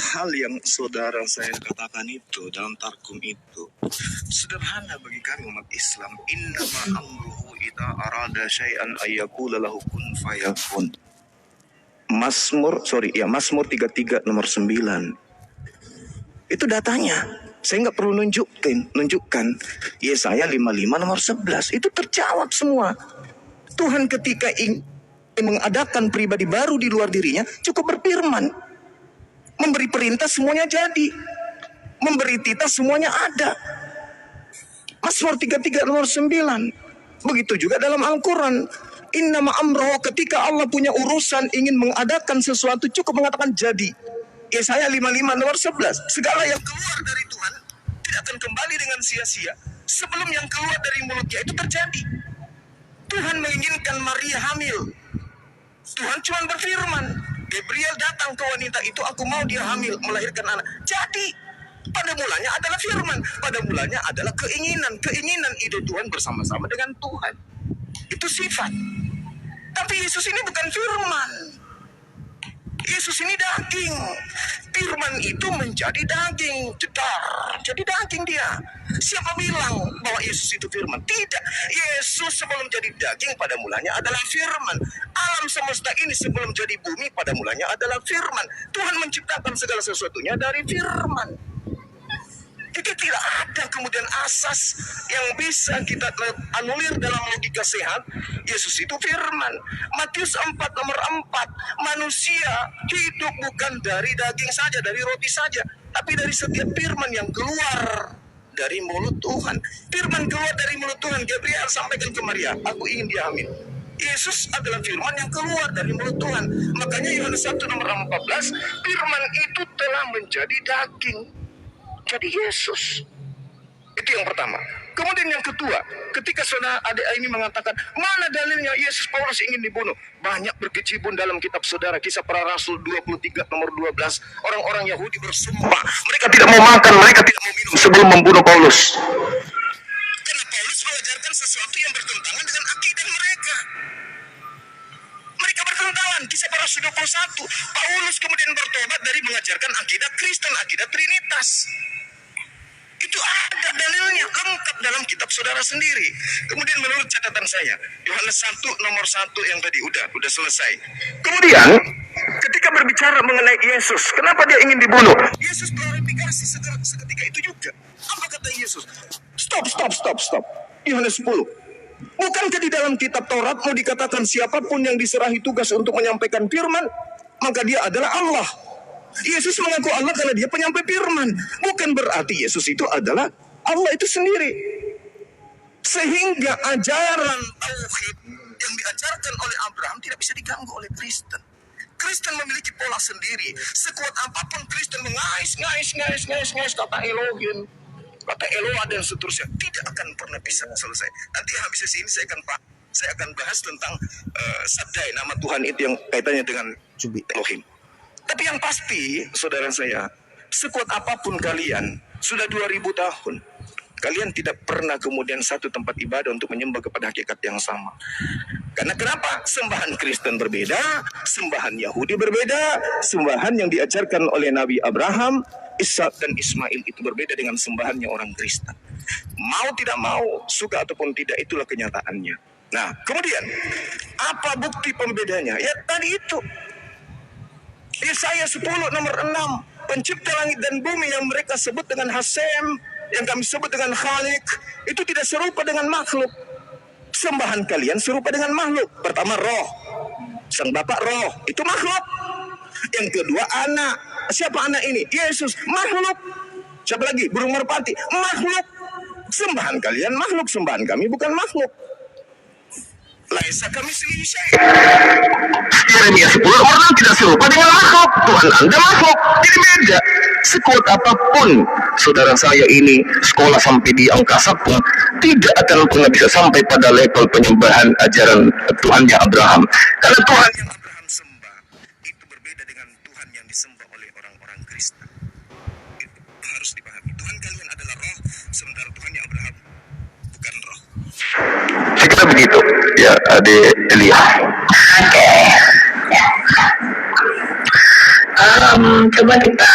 hal yang saudara saya katakan itu dalam tarkum itu sederhana bagi kami umat Islam. Innama amruhu idza arada syai'an ayyaqula lahu kun fayakun. Mazmur 33 nomor 9. Itu datanya. Saya nggak perlu nunjukkan. Yesaya 55 nomor 11. Itu terjawab semua. Tuhan ketika ingin mengadakan pribadi baru di luar dirinya, cukup berfirman. Memberi perintah semuanya jadi. Memberi titah semuanya ada. Mazmur 33 nomor 9. Begitu juga dalam Al-Quran. Innama amroh, ketika Allah punya urusan ingin mengadakan sesuatu, cukup mengatakan jadi. Yesaya 55 nomor 11. Segala yang keluar dari Tuhan tidak akan kembali dengan sia-sia. Sebelum yang keluar dari mulutnya itu terjadi. Tuhan menginginkan Maria hamil. Tuhan cuma berfirman. Gabriel datang ke wanita itu, aku mau dia hamil, melahirkan anak. Jadi, pada mulanya adalah firman. Pada mulanya adalah keinginan. Keinginan ide Tuhan bersama-sama dengan Tuhan. Itu sifat. Tapi Yesus ini bukan firman. Yesus ini daging. Firman itu menjadi daging. Jedar. Jadi daging dia. Siapa bilang bahwa Yesus itu firman? Tidak. Yesus sebelum jadi daging pada mulanya adalah firman. Alam semesta ini sebelum jadi bumi pada mulanya adalah firman. Tuhan menciptakan segala sesuatunya dari firman. Jadi tidak ada kemudian asas yang bisa kita anulir dalam logika sehat. Yesus itu firman. Matius 4 nomor 4. Manusia hidup bukan dari daging saja, dari roti saja, tapi dari setiap firman yang keluar dari mulut Tuhan. Firman keluar dari mulut Tuhan. Gabriel sampaikan ke Maria, aku ingin dia hamil. Yesus adalah firman yang keluar dari mulut Tuhan. Makanya Yohanes 1 nomor 14, firman itu telah menjadi daging. Jadi Yesus. Itu yang pertama. Kemudian yang kedua, ketika saudara adik ini mengatakan, mana dalilnya Yesus Paulus ingin dibunuh? Banyak berkecimpung dalam kitab saudara, Kisah Para Rasul 23 nomor 12. Orang-orang Yahudi bersumpah, mereka tidak mau makan, mereka tidak mau minum sebelum membunuh Paulus. Karena Paulus mengajarkan sesuatu yang bertentangan dengan akidah mereka. Mereka bertentangan. Kisah Para Rasul 21. Paulus kemudian bertobat dari mengajarkan akidah Kristen, akidah Trinitas. Itu ada dalilnya lengkap dalam kitab saudara sendiri. Kemudian menurut catatan saya, Yohanes 1 nomor 1 yang tadi udah selesai. Kemudian ketika berbicara mengenai Yesus, kenapa dia ingin dibunuh? Yesus klarifikasi seketika itu juga. Apa kata Yesus? Stop. Yohanes 10. Bukankah di dalam kitab Taurat mau dikatakan siapapun yang diserahi tugas untuk menyampaikan firman, maka dia adalah Allah. Yesus mengaku Allah karena dia penyampai firman. Bukan berarti Yesus itu adalah Allah itu sendiri. Sehingga ajaran tauhid yang diajarkan oleh Abraham tidak bisa diganggu oleh Kristen. Kristen memiliki pola sendiri. Sekuat apapun Kristen mengais kata Elohim, kata Eloah dan seterusnya, tidak akan pernah bisa selesai. Nanti habis sesi ini saya akan bahas tentang sabdai nama Tuhan itu yang kaitannya dengan Elohim. Tapi yang pasti, saudara saya, sekuat apapun kalian, sudah 2000 tahun, kalian tidak pernah kemudian satu tempat ibadah untuk menyembah kepada hakikat yang sama. Karena kenapa? Sembahan Kristen berbeda, sembahan Yahudi berbeda, sembahan yang diajarkan oleh Nabi Abraham, Ishak dan Ismail itu berbeda dengan sembahannya orang Kristen. Mau tidak mau, suka ataupun tidak, itulah kenyataannya. Nah, kemudian, apa bukti pembedanya? Ya tadi itu. Yesaya 10 nomor 6, pencipta langit dan bumi yang mereka sebut dengan Hasem, yang kami sebut dengan Khalik, itu tidak serupa dengan makhluk. Sembahan kalian serupa dengan makhluk. Pertama roh, sang bapak roh, itu makhluk. Yang kedua anak. Siapa anak ini? Yesus, makhluk. Siapa lagi? Burung merpati, makhluk. Sembahan kalian makhluk, sembahan kami bukan makhluk. Laisa kami selesai. Yeremia 10 orang tidak serupa dengan makhluk. Tuhan Anda makhluk, jadi beda. Sekuat apapun saudara saya ini sekolah sampai di angkasa pun tidak akan pernah bisa sampai pada level penyembahan ajaran Tuhannya Abraham. Karena Tuhan yang Abraham sembah itu berbeda dengan Tuhan yang disembah oleh orang-orang Kristen. Itu harus dipahami. Tuhan kalian adalah roh, sementara Tuhannya Abraham bukan roh. Saya kira begitu ya, adik Elia. Coba kita